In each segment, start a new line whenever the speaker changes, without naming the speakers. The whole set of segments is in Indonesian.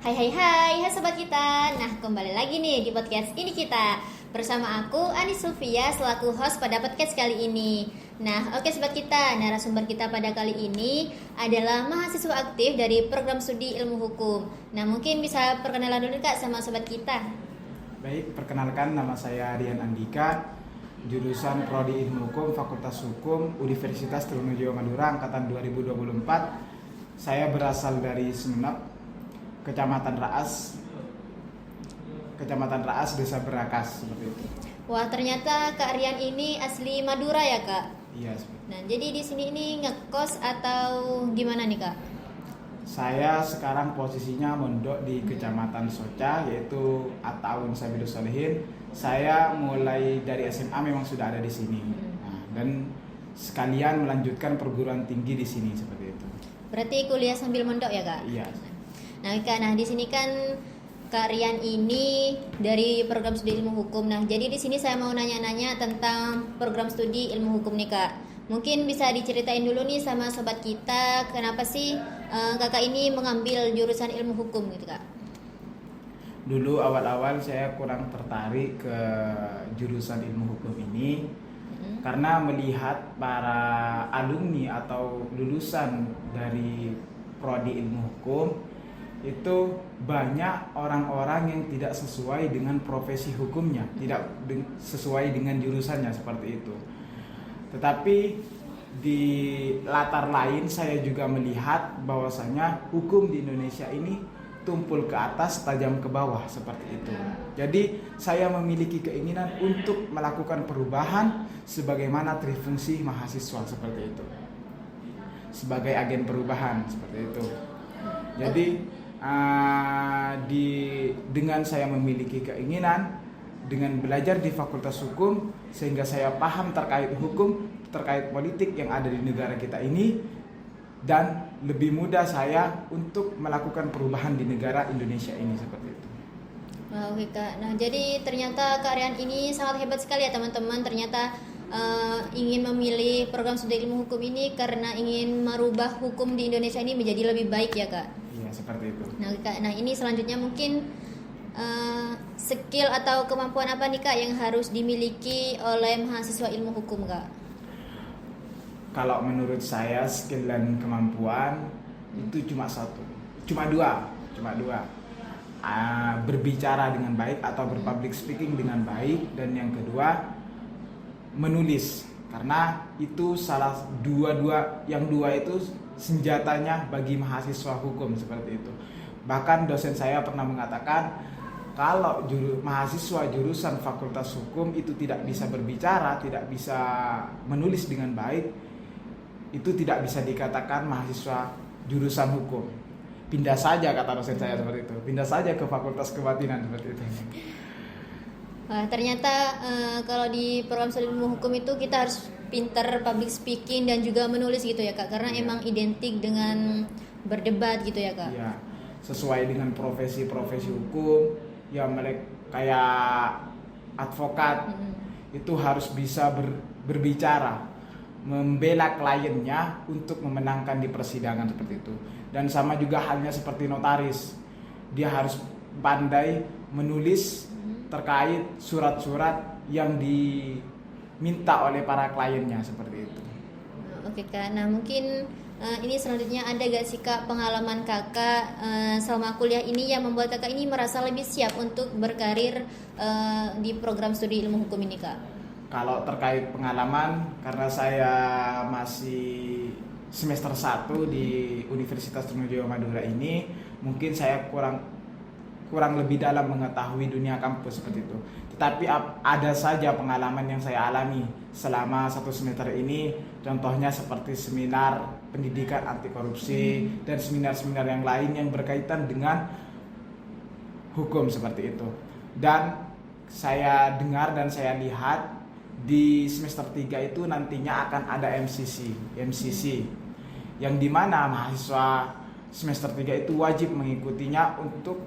Hai sobat kita. Nah, kembali lagi nih di podcast ini kita bersama aku Anis Sulfia selaku host pada podcast kali ini. Nah, oke sobat kita, narasumber kita pada kali ini adalah mahasiswa aktif dari program studi Ilmu Hukum. Nah, mungkin bisa perkenalan dulu Kak sama sobat kita.
Baik, perkenalkan nama saya Rian Andika, jurusan Prodi Ilmu Hukum, Fakultas Hukum, Universitas Trunojoyo Madura, angkatan 2024. Saya berasal dari Sumeneb, Kecamatan Raas, Desa Berakas, seperti itu.
Wah, ternyata Kak Rian ini asli Madura ya, Kak?
Iya, seperti.
Nah, jadi di sini ini ngekos atau gimana nih, Kak?
Saya sekarang posisinya mondok di Kecamatan Soca, yaitu At-Ta'awun Sabilus Sholihin. Saya mulai dari SMA memang sudah ada di sini. Nah, dan sekalian melanjutkan perguruan tinggi di sini, seperti itu.
Berarti kuliah sambil mondok ya, Kak?
Iya.
Nah, Kak, di sini kan Kak Rian ini dari program studi Ilmu Hukum. Nah, jadi di sini saya mau nanya-nanya tentang program studi Ilmu Hukum nih, Kak. Mungkin bisa diceritain dulu nih sama sobat kita, kenapa sih Kakak ini mengambil jurusan Ilmu Hukum gitu, Kak?
Dulu awal-awal saya kurang tertarik ke jurusan Ilmu Hukum ini karena melihat para alumni atau lulusan dari Prodi Ilmu Hukum itu banyak orang-orang yang tidak sesuai dengan profesi hukumnya, tidak sesuai dengan jurusannya, seperti itu. Tetapi di latar lain saya juga melihat bahwasanya hukum di Indonesia ini tumpul ke atas, tajam ke bawah, seperti itu. Jadi saya memiliki keinginan untuk melakukan perubahan sebagaimana trifungsi mahasiswa, seperti itu. Sebagai agen perubahan, seperti itu. Jadi dengan saya memiliki keinginan dengan belajar di Fakultas Hukum sehingga saya paham terkait hukum, terkait politik yang ada di negara kita ini, dan lebih mudah saya untuk melakukan perubahan di negara Indonesia ini, seperti itu.
Oke, Kak. Nah, jadi ternyata Kak Rian ini sangat hebat sekali ya teman-teman. Ternyata ingin memilih program studi Ilmu Hukum ini karena ingin merubah hukum di Indonesia ini menjadi lebih baik ya, Kak?
Iya, seperti itu.
Nah, Kak, ini selanjutnya mungkin skill atau kemampuan apa nih, Kak, yang harus dimiliki oleh mahasiswa Ilmu Hukum, Kak?
Kalau menurut saya skill dan kemampuan itu cuma dua. Berbicara dengan baik atau berpublic speaking dengan baik, dan yang kedua menulis, karena itu yang dua itu senjatanya bagi mahasiswa hukum, seperti itu. Bahkan dosen saya pernah mengatakan kalau mahasiswa jurusan Fakultas Hukum itu tidak bisa berbicara, tidak bisa menulis dengan baik, itu tidak bisa dikatakan mahasiswa jurusan hukum. Pindah saja, kata dosen saya, seperti itu. Pindah saja ke Fakultas Kebatinan, seperti itu.
Wah, ternyata kalau di program studi Ilmu Hukum itu kita harus pinter public speaking dan juga menulis gitu ya, Kak, karena emang identik dengan berdebat gitu ya, Kak.
Iya, sesuai dengan profesi-profesi hukum ya, mereka kayak advokat itu harus bisa berbicara, membela kliennya untuk memenangkan di persidangan, seperti itu. Dan sama juga halnya seperti notaris, dia harus pandai menulis terkait surat-surat yang diminta oleh para kliennya, seperti itu.
Oke, Kak. Nah, mungkin ini selanjutnya ada gak sih, Kak, pengalaman Kakak selama kuliah ini yang membuat Kakak ini merasa lebih siap untuk berkarir di program studi Ilmu Hukum ini, Kak?
Kalau terkait pengalaman, karena saya masih semester 1 di Universitas Trunojoyo Madura ini, mungkin saya kurang lebih dalam mengetahui dunia kampus, seperti itu. Tetapi ada saja pengalaman yang saya alami selama 1 semester ini, contohnya seperti seminar pendidikan anti korupsi dan seminar-seminar yang lain yang berkaitan dengan hukum, seperti itu. Dan saya dengar dan saya lihat di semester 3 itu nantinya akan ada MCC yang dimana mahasiswa semester 3 itu wajib mengikutinya untuk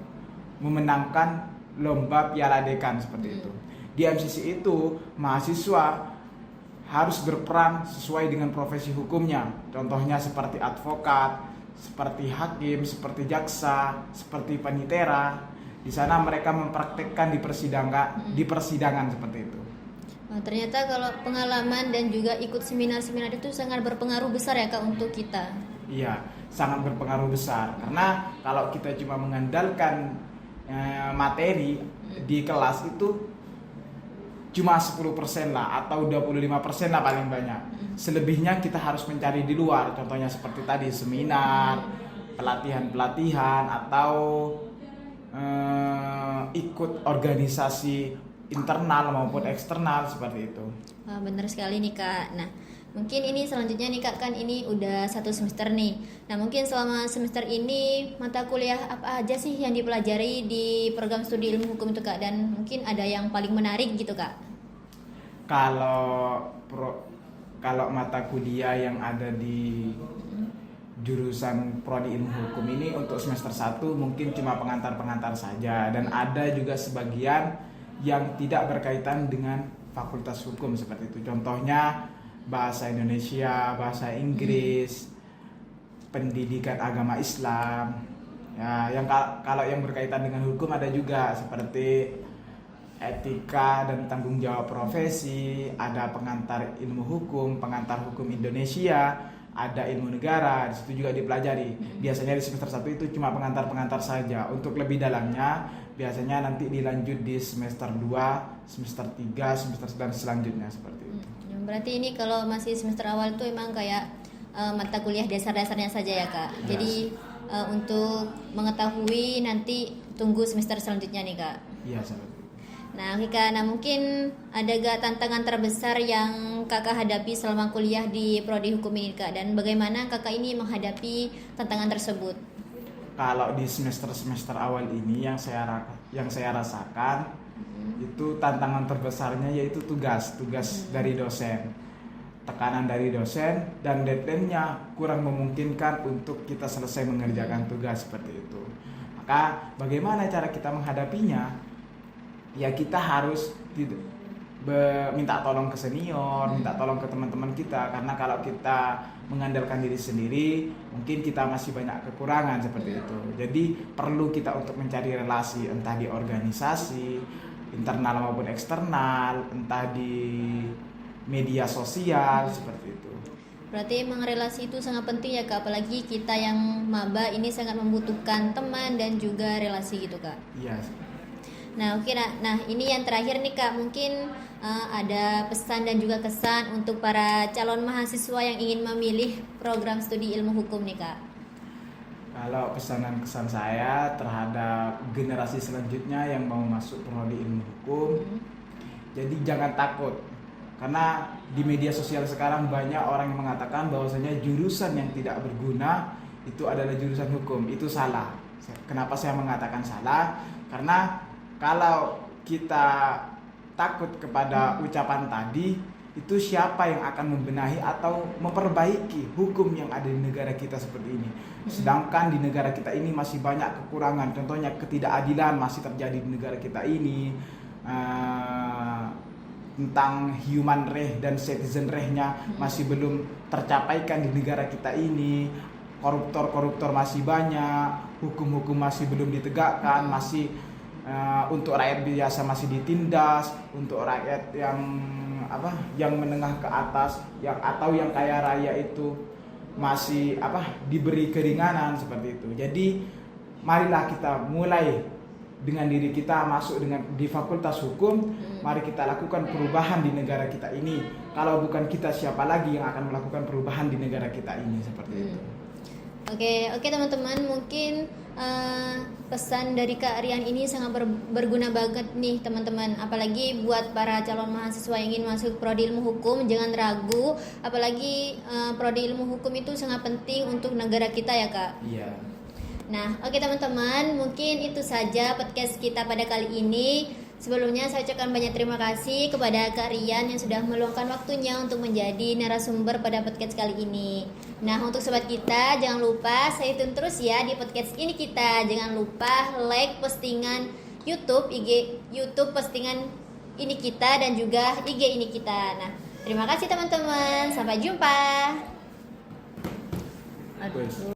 memenangkan lomba Piala Dekan, seperti itu. Di MCC itu mahasiswa harus berperan sesuai dengan profesi hukumnya. Contohnya seperti advokat, seperti hakim, seperti jaksa, seperti panitera. Di sana mereka mempraktekkan di persidangan seperti itu.
Wah, ternyata kalau pengalaman dan juga ikut seminar-seminar itu sangat berpengaruh besar ya Kak untuk kita.
Iya, sangat berpengaruh besar. Karena kalau kita cuma mengandalkan materi di kelas itu cuma 10% lah atau 25% lah paling banyak. Selebihnya kita harus mencari di luar. Contohnya seperti tadi seminar, pelatihan-pelatihan atau ikut organisasi internal maupun eksternal seperti itu.
Wah, benar sekali nih Kak. Nah, mungkin ini selanjutnya nih Kak, kan ini udah 1 semester nih. Nah, mungkin selama semester ini mata kuliah apa aja sih yang dipelajari di program studi ilmu hukum itu Kak? Dan mungkin ada yang paling menarik gitu Kak?
Kalau mata kuliah yang ada di jurusan prodi ilmu hukum ini untuk semester 1 mungkin cuma pengantar-pengantar saja, dan ada juga sebagian yang tidak berkaitan dengan fakultas hukum seperti itu. Contohnya bahasa Indonesia, bahasa Inggris, pendidikan agama Islam. Ya, kalau yang berkaitan dengan hukum ada juga seperti etika dan tanggung jawab profesi, ada pengantar ilmu hukum, pengantar hukum Indonesia, ada ilmu negara, di situ juga dipelajari. Biasanya di semester 1 itu cuma pengantar-pengantar saja. Untuk lebih dalamnya biasanya nanti dilanjut di semester 2, semester 3, semester dan selanjutnya seperti itu.
Berarti ini kalau masih semester awal itu emang kayak mata kuliah dasar-dasarnya saja ya Kak.
Yes.
Jadi untuk mengetahui nanti tunggu semester selanjutnya nih Kak.
Iya, seperti itu.
Nah, oke Kak, nah mungkin ada gak tantangan terbesar yang Kakak hadapi selama kuliah di prodi hukum ini Kak, dan bagaimana Kakak ini menghadapi tantangan tersebut?
Kalau di semester awal ini yang saya rasakan itu tantangan terbesarnya yaitu tugas dari dosen, tekanan dari dosen, dan deadline-nya kurang memungkinkan untuk kita selesai mengerjakan tugas seperti itu. Maka bagaimana cara kita menghadapinya? Ya kita harus minta tolong ke senior, minta tolong ke teman-teman kita, karena kalau kita mengandalkan diri sendiri mungkin kita masih banyak kekurangan seperti itu. Jadi perlu kita untuk mencari relasi, entah di organisasi internal maupun eksternal, entah di media sosial seperti itu.
Berarti emang relasi itu sangat penting ya Kak, apalagi kita yang maba ini sangat membutuhkan teman dan juga relasi gitu Kak.
Iya.
Nah, oke. Nah, ini yang terakhir nih Kak, mungkin ada pesan dan juga kesan untuk para calon mahasiswa yang ingin memilih program studi ilmu hukum nih Kak.
Kalau pesanan kesan saya terhadap generasi selanjutnya yang mau masuk prodi ilmu hukum, jadi jangan takut, karena di media sosial sekarang banyak orang yang mengatakan bahwasanya jurusan yang tidak berguna itu adalah jurusan hukum. Itu salah. Kenapa saya mengatakan salah? Karena kalau kita takut kepada ucapan tadi, itu siapa yang akan membenahi atau memperbaiki hukum yang ada di negara kita seperti ini? Sedangkan di negara kita ini masih banyak kekurangan. Contohnya ketidakadilan masih terjadi di negara kita ini, tentang human right dan citizen right-nya masih belum tercapaikan di negara kita ini. Koruptor masih banyak, hukum-hukum masih belum ditegakkan, masih untuk rakyat biasa masih ditindas, untuk rakyat yang menengah ke atas atau yang kaya raya itu masih diberi keringanan seperti itu. Jadi marilah kita mulai dengan diri kita masuk di fakultas hukum. Mari kita lakukan perubahan di negara kita ini. Kalau bukan kita, siapa lagi yang akan melakukan perubahan di negara kita ini seperti itu.
Oke teman-teman, mungkin pesan dari Kak Rian ini sangat berguna banget nih teman-teman. Apalagi buat para calon mahasiswa yang ingin masuk prodi ilmu hukum, jangan ragu. Apalagi prodi ilmu hukum itu sangat penting untuk negara kita ya Kak.
Iya.
Nah, oke teman-teman, mungkin itu saja podcast kita pada kali ini. Sebelumnya saya ucapkan banyak terima kasih kepada Kak Rian yang sudah meluangkan waktunya untuk menjadi narasumber pada podcast kali ini. Nah, untuk sobat kita, jangan lupa stay tune terus ya di podcast ini kita. Jangan lupa like postingan YouTube postingan ini kita dan juga IG ini kita. Nah, terima kasih teman-teman. Sampai jumpa. Aduh.